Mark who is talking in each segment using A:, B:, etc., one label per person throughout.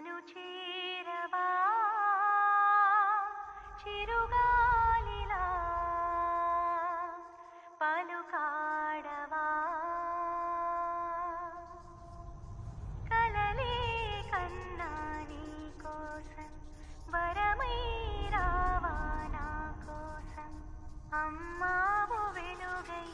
A: నను చేరవా చిరుగాలిలా పలుకాడవా కలలే కన్నా నీ కోసం వరమై రావా నా కోసం అమ్మావు వెలుగై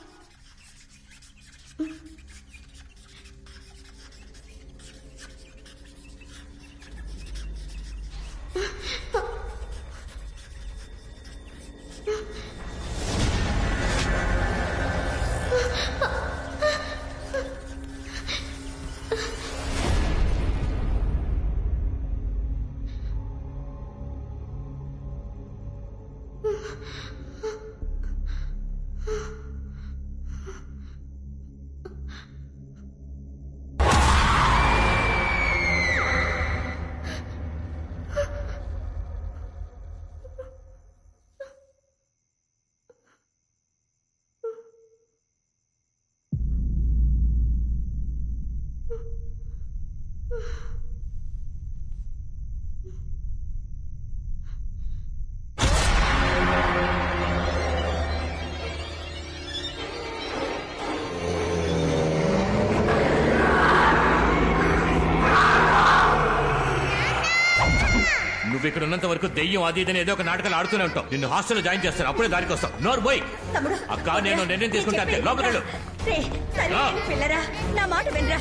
B: నువ్వు ఇక్కడ ఉన్నంత వరకు దెయ్యం అది ఇదని ఏదో ఒక నాటకాలు ఆడుతూనే ఉంటావు. నిన్ను హాస్టల్లో జాయిన్ చేస్తాను, అప్పుడే దారికి వస్తావు. నోరు పోయి అక్క, నేను నిర్ణయం తీసుకుంటా అంతే. లోపలికెళ్ళు.
C: పిల్లరా, నా మాట వినరా.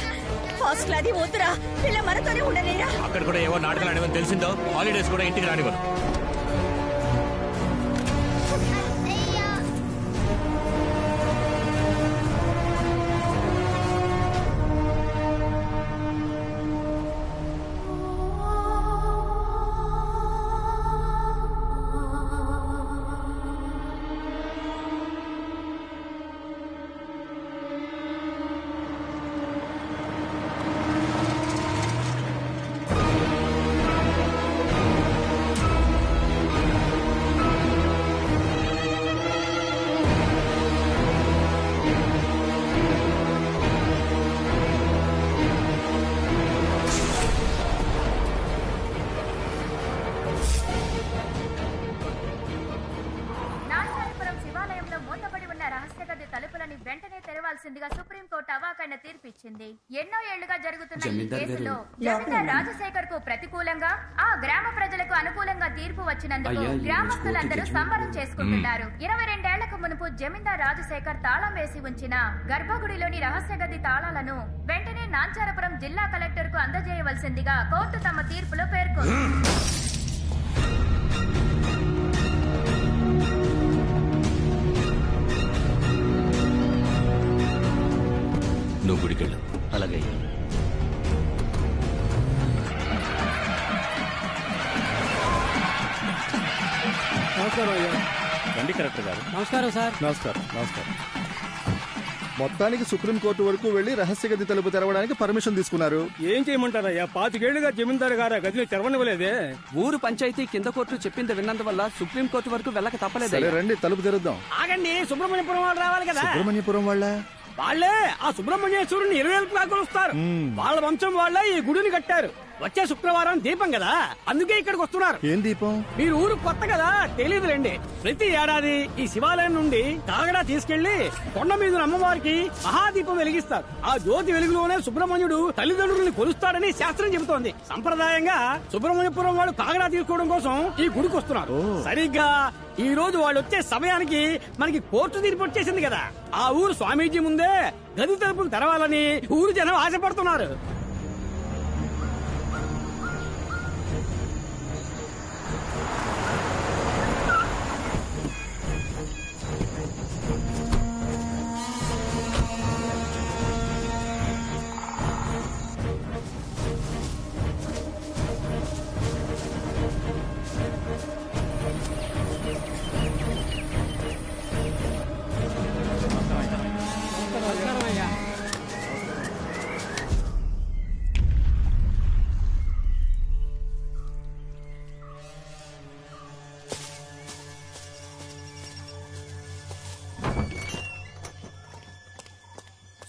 C: హాస్టల్ అది వద్దురా, పిల్ల మనతోనే ఉండలేరా.
B: అక్కడ కూడా ఏవో నాటకాలు ఆడమని తెలిసిందో హాలిడేస్ కూడా ఇంటికి రానివ్వరు.
D: వెంటనే తెరవాల్సిందిగా సుప్రీంకోర్టు అవాకైన తీర్పిచ్చింది. ఎన్నో ఏళ్లుగా జరుగుతున్న ఈ కేసులో జమీందార్ రాజశేఖర్ కు ప్రతికూలంగా, ఆ గ్రామ ప్రజలకు అనుకూలంగా తీర్పు వచ్చినందుకు గ్రామస్తులందరూ సంబరం చేసుకుంటున్నారు. 22 ఏళ్లకు మునుపు జమీందార్ రాజశేఖర్ తాళం వేసి ఉంచిన గర్భగుడిలోని రహస్య గది తాళాలను వెంటనే నాంచారపురం జిల్లా కలెక్టర్ కు అందజేయవలసిందిగా కోర్టు తమ తీర్పులో పేర్కొంది.
B: నువ్వు గుడికెళ్ళు.
E: అలాగే.
F: నమస్కారం అయ్యా.
E: రండి కలెక్టర్ గారు.
F: నమస్కారం సార్.
G: నమస్కారం. నమస్కారం. మొత్తానికి సుప్రీంకోర్టు వరకు వెళ్లి రహస్య గది తలుపు తెరవడానికి పర్మిషన్ తీసుకున్నారు.
F: ఏం చేయమంటారయ్యా, 25 ఏళ్లుగా జమీందారు గారు గదిని తెరవనివ్వలేదే.
H: ఊరు పంచాయతీ కింద కోర్టు చెప్పింది విన్నందువల్ల సుప్రీంకోర్టు వరకు వెళ్ళక తప్పలేదు.
G: రండి తలుపు తెరుద్దాం.
F: ఆగండి, సుబ్రహ్మణ్యపురం వాళ్ళు రావాలి కదా.
G: సుబ్రహ్మణ్యపురం
F: వాళ్ళే ఆ సుబ్రహ్మణ్యేశ్వరుని 20 కొలుస్తారు. వాళ్ళ వంశం వాళ్ళే ఈ గుడిని కట్టారు. వచ్చే శుక్రవారం దీపం కదా, అందుకే ఇక్కడికి వస్తున్నారు.
G: ఏం దీపం?
F: మీరు ఊరు కొత్త కదా, తెలియదులేండి. ప్రతి ఏడాది ఈ శివాలయం నుండి కాగడా తీసుకెళ్లి కొండ మీద అమ్మవారికి మహాదీపం వెలిగిస్తారు. ఆ జ్యోతి వెలుగులోనే సుబ్రహ్మణ్యుడు తల్లిదండ్రుల్ని కొలుస్తాడని శాస్త్రం చెబుతోంది. సంప్రదాయంగా సుబ్రహ్మణ్యపురం వాళ్ళు కాగడా తీసుకోవడం కోసం ఈ గుడికి వస్తున్నారు. సరిగ్గా ఈ రోజు వాళ్ళు వచ్చే సమయానికి మనకి కోర్టు తీర్పు వచ్చేసింది కదా. ఆ ఊరు స్వామీజీ ముందే గది తలుపులు తెరవాలని ఊరు జనం ఆశపడుతున్నారు.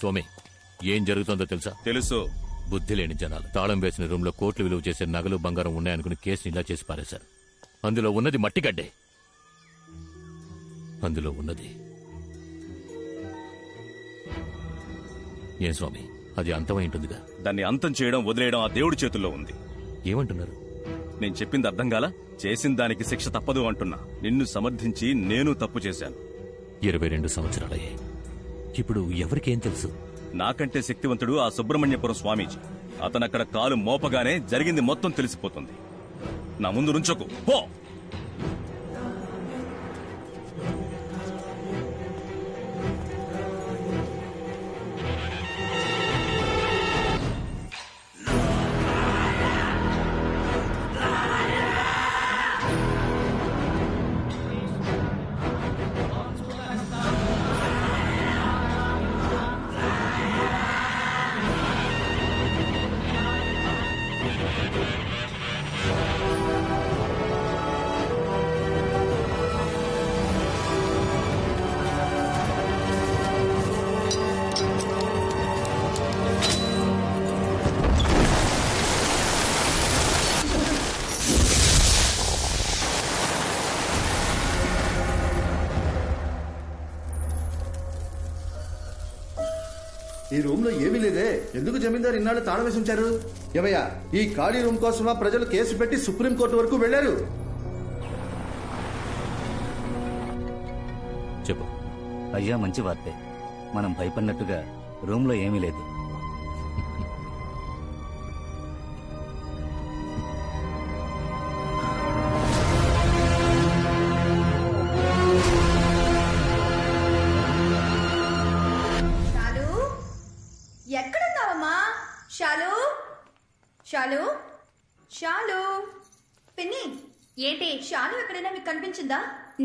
B: స్వామి, ఏం జరుగుతుందో తెలుసా?
I: తెలుసు.
B: బుద్ధి లేని జనాలు తాళం వేసిన రూమ్ లో కోట్లు విలువ చేసే నగలు బంగారం ఉన్నాయనుకుని కేసుని ఇలా చేసి పారేశారు. అందులో ఉన్నది మట్టిగడ్డే. అందులో ఉన్నది ఏం స్వామి, అది అంతమై ఉంటుందిగా.
E: దాన్ని అంతం చేయడం వదిలేయడం ఆ దేవుడి చేతుల్లో ఉంది.
B: ఏమంటున్నారు?
E: నేను చెప్పింది అర్థం కాలా? చేసిన దానికి శిక్ష తప్పదు అంటున్నా. నిన్ను సమర్థించి నేను తప్పు చేశాను.
B: 22 సంవత్సరాలయ్యాయి. ఇప్పుడు ఎవరికేం తెలుసు?
E: నాకంటే శక్తివంతుడు ఆ సుబ్రహ్మణ్యపురం స్వామీజీ. అతనక్కడ కాలు మోపగానే జరిగింది మొత్తం తెలిసిపోతుంది. నా ముందు నుంచకు పో.
G: ఈ రూమ్ లో ఏమీ లేదే. ఎందుకు జమీందారు ఇన్నాళ్ళు తాళం వేసి ఉంచారు? ఏమయ్యా, ఈ ఖాళీ రూమ్ కోసమా ప్రజలు కేసు పెట్టి సుప్రీంకోర్టు వరకు వెళ్లారు?
B: చెప్పు.
I: అయ్యా, మంచి వార్తే. మనం భయపడినట్టుగా రూమ్ లో ఏమీ లేదు.
C: ఎక్కడున్నావమ్మా? షాలు, షాలు, షాలు. పిన్ని,
J: ఏంటి?
C: షాలు ఎక్కడైనా మీకు కనిపించిందా?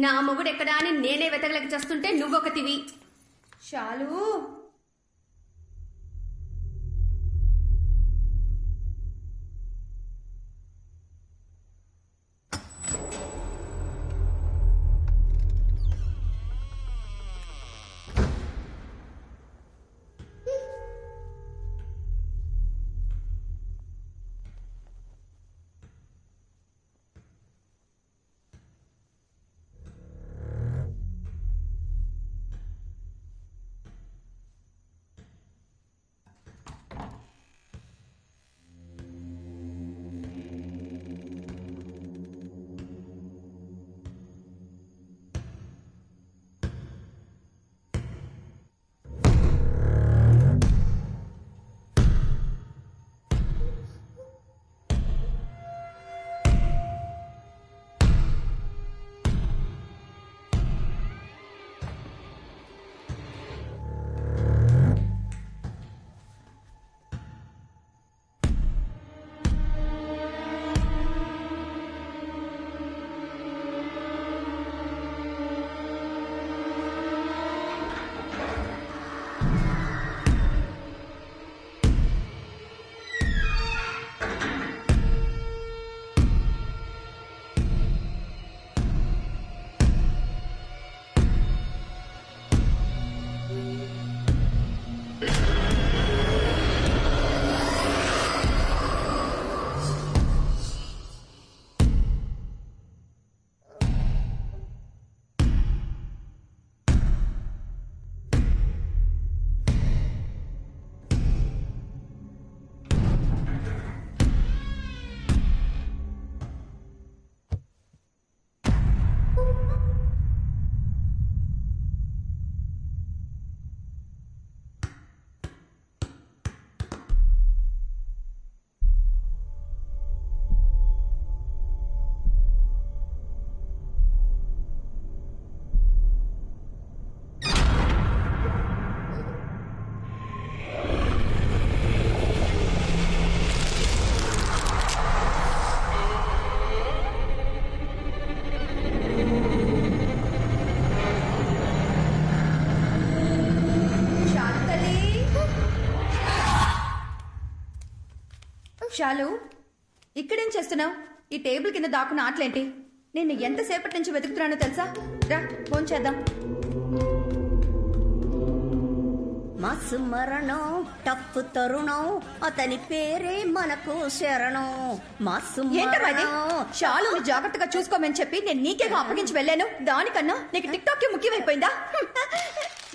J: నా మొగుడు ఎక్కడా అని నేనే వెతకలేక చేస్తుంటే నువ్వొకటివి.
C: షాలు. షాలు, ఇక్కడేం చేస్తున్నావు? ఈ టేబుల్ కింద దాక్కున్న ఆటలేంటి? నేను ఎంతసేపటి నుంచి వెతుకుతున్నానో తెలుసా? రా, ఫోన్ చేద్దాం.
K: మసు మరణం టప్పు తరుణం అతని పేరే మనకు శరణం మసు
C: ఏంటమ్మా షాలుని జాగ్రత్తగా చూసుకోమని చెప్పి నేను నీకేగా అప్పగించి వెళ్ళాను. దానికన్నా నీకు టిక్ టాక్ ముఖ్యమైపోయిందా?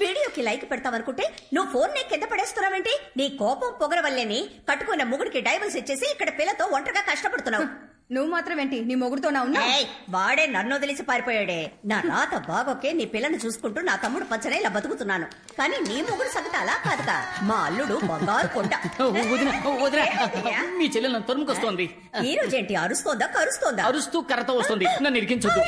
K: వీడియోకి లైక్ పెడతావనుకుంటే నువ్వు ఫోన్ నీ కింద పడేస్తున్నావేంటి? నీ కోపం పొగర వల్లేని కట్టుకున్న ముగుడికి డైవర్స్ ఇచ్చేసి ఇక్కడ పిల్లతో ఒంటరిగా కష్టపడుతున్నావు.
C: నువ్వు మాత్రం ఏంటి నీ మొగుడుతో ఉన్నా?
K: వాడే నన్ను వదిలేసి పారిపోయాడే. నా రాత బాగోకే నీ పిల్లని చూసుకుంటూ నా తమ్ముడు పచ్చనే ఇలా బతుకుతున్నాను. కానీ నీ మొగుడు సంగతి అలా కాదుగా. మా అల్లుడు బంగారు కొండ.
L: మీ చెల్లెలు నన్ను తరుముకొస్తోంది.
K: ఈ రోజేంటి అరుస్తోందా కరుస్తోందా?
L: అరుస్తూ కర్రతో వస్తుంది. నన్ను ఇరికించొద్దు.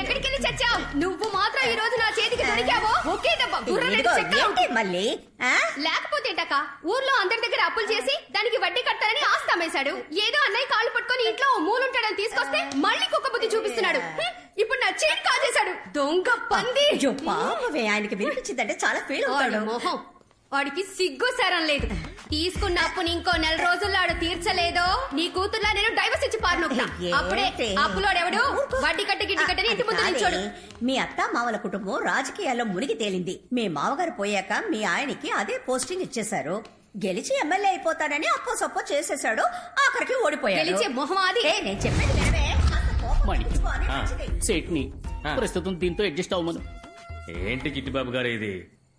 J: ఎక్కడికి చచ్చావు? నువ్వు మాత్రం ఈ రోజు నా చేతికి దొరికావో ఒకే దెబ్బ
K: మళ్ళీ
J: లేకపోతే ఊర్లో అందరి దగ్గర అప్పులు చేసి దానికి వడ్డీ కట్టాలని ఆస్తి అమ్మేశాడు. ఏదో అన్నయ్య కాళ్ళు పట్టుకొని ఇంట్లో మూలుంటాడని తీసుకొస్తే మళ్ళీ కుక్క బుద్ధి చూపిస్తున్నాడు. ఇప్పుడు నా చైన్ కాజేశాడు. దొంగ పంది.
K: ఆయనకి వినిపించిందంటే చాలా ఫీల్ అవుతాడు.
J: మొహం వాడికి సిగ్గు సరం లేదు. తీసుకున్న అప్పుని ఇంకో 4 రోజుల్లో ఆడు తీర్చలేదో నీ కూతుర్లా నేను డైవర్స్ ఇచ్చి పారినొక్తా. అప్పుడే అప్పులోడెవడు వడ్డీ కట్టి గిడ్డి కట్టని ఇంటి ముందు నిల్చోడు.
K: మీ అత్త మామల కుటుంబం రాజకీయాల్లో మునిగి తేలింది. మీ మామగారు పోయాక మీ ఆయనకి అదే పోస్టింగ్ ఇచ్చేశారు. గెలిచి ఎమ్మెల్యే అయిపోతాడని అప్పో సప్పో చేసేశాడు. ఆఖరికి ఓడిపోయాడు.
J: గెలిచే మొహం అది.
K: నేను చెప్పేది
L: సేట్ని ప్రస్తుతం దీంతో అడ్జస్ట్ అవ్వమను.
M: ఏంటి కిట్టిబాబు గారు ఇది?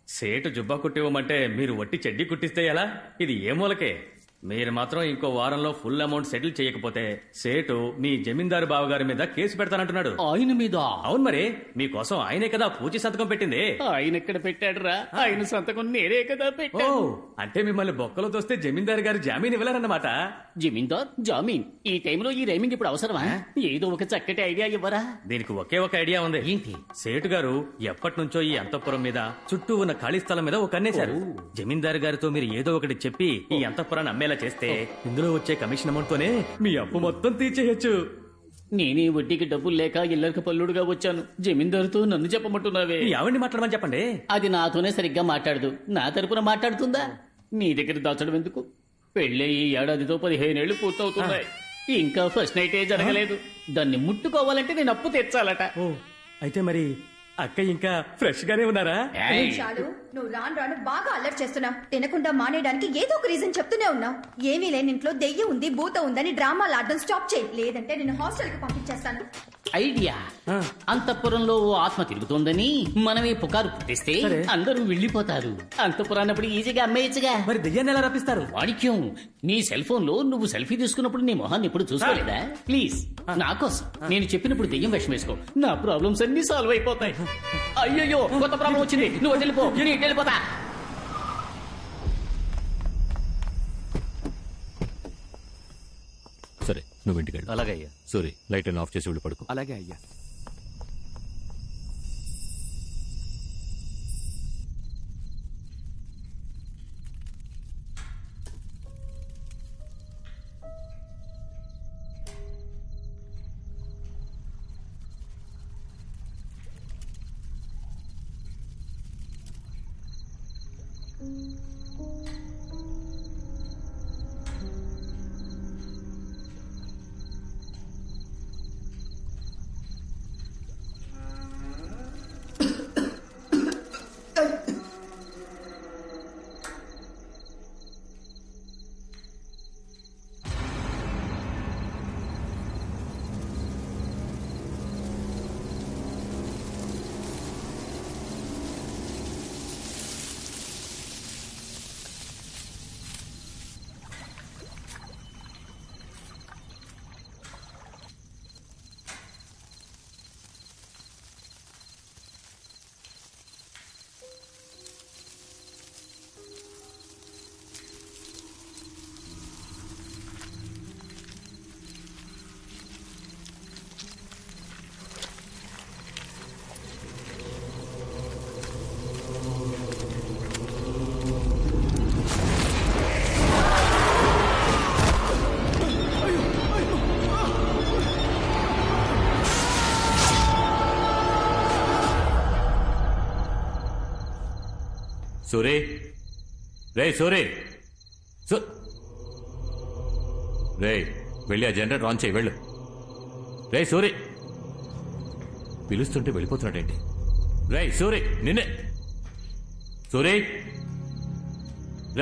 M: సేటు జుబ్బా కుట్టివ్వమంటే మీరు వట్టి చెడ్డీ కుట్టిస్తే ఎలా? ఇది ఏ మూలకే? మీరు మాత్రం ఇంకో వారంలో ఫుల్ అమౌంట్ సెటిల్ చేయకపోతే సేటు మీ జమీందారు బావగారి మీద కేసు పెడతానంటున్నాడు.
L: ఆయన మీద?
M: అవును మరి. మీకోసం ఆయనే కదా పూచి సంతకం పెట్టింది.
L: ఆయన ఎక్కడ పెట్టాడురా? ఆయన సంతకం నేనే కదా పెట్టాను.
M: అంటే మిమ్మల్ని బొక్కలో తోస్తే జమీందారు గారు జామీన్ ఇవ్వలేరన్నమాట.
L: జమీందార్ జామీన్? ఈ టైంలో ఈ రైమింగ్ ఇప్పుడు అవసరమా? ఏదో ఒక చక్కటి ఐడియా ఇవ్వరా?
M: దీనికి ఒకే ఒక ఐడియా ఉంది.
L: ఏంటి?
M: సేటు గారు ఎప్పటి నుంచో ఈ అంతఃపురం మీద చుట్టూ ఉన్న ఖాళీ స్థలం మీద ఒక కన్నేశారు. జమీందారు గారితో మీరు ఏదో ఒకటి చెప్పి ఈ అంతఃపురాన్ని అమ్మేలా చేస్తే ఇందులో వచ్చే కమిషన్ అమౌంట్ తోనే మీ అప్పు మొత్తం తీర్చేయచ్చు.
L: నేనే వడ్డీకి డబ్బులు లేక ఇల్లరికి పల్లుడుగా వచ్చాను. జమీందారుతో నన్ను చెప్పమంటున్నావే?
M: ఆవిడ్ని మాట్లాడమని చెప్పండి.
L: అది నాతోనే సరిగ్గా మాట్లాడదు. నా తరపున మాట్లాడుతుందా? నీ దగ్గర దాచడం ఎందుకు? పెళ్ళే ఈ ఏడాదితో 15 ఏళ్లు పూర్తవుతున్నాయి. ఇంకా ఫస్ట్ నైటే జరగలేదు. దాన్ని ముట్టుకోవాలంటే నేను అప్పు తెచ్చాలట.
M: అయితే మరి అక్క ఇంకా ఫ్రెష్ గానే ఉన్నారా?
C: చాలు, నువ్వు రాను బాగా అల్లరి చేస్తున్నావు. తినకుండా మానేయడానికి ఏదో ఒక రీజన్ చెప్తూనే ఉన్నావు. ఏమీ లేని ఇంట్లో దెయ్యం ఉంది భూత ఉందని డ్రామాలు ఆడడం స్టాప్ చేయి. లేదంటే నేను హాస్టల్ కి పంపించేస్తాను.
L: ఐడియా. అంతఃపురంలో ఓ ఆత్మ తిరుగుతోందని మనమే పుకారు పుట్టిస్తే అందరూ వెళ్ళిపోతారు. అంతఃపురాన్నప్పుడు ఈజీగా అమ్మేయచ్చుగా.
M: మరి దెయ్యాన్ని ఎలా రప్పిస్తారు?
L: వాడిక్యం. నీ సెల్ ఫోన్ లో నువ్వు సెల్ఫీ తీసుకున్నప్పుడు నీ మొహాన్ని ఎప్పుడు చూసుకోలేదా? ప్లీజ్ నా కోసం నేను చెప్పినప్పుడు దెయ్యం వేషం వేసుకో. నా ప్రాబ్లమ్స్ అన్ని సాల్వ్ అయిపోతాయి. అయ్యో కొత్త ప్రాబ్లం వచ్చింది. నువ్వు వెళ్ళిపో. నేను వెళ్ళిపోతా.
B: సరే నువ్వు ఇంటికి వెళ్ళు.
I: అలాగే అయ్యా.
B: సూరి లైట్ ఆఫ్ చేసి వెళ్ళి పడుకో.
H: అలాగే అయ్యా.
B: సూరి, రే సూరి, రే వెళ్ళి ఆ జనరేటర్ ఆన్ చేయి. వెళ్ళు. రే సూరి, పిలుస్తుంటే వెళ్ళిపోతున్నాడేంటి? రేయ్ సూరి నిన్నే సూరి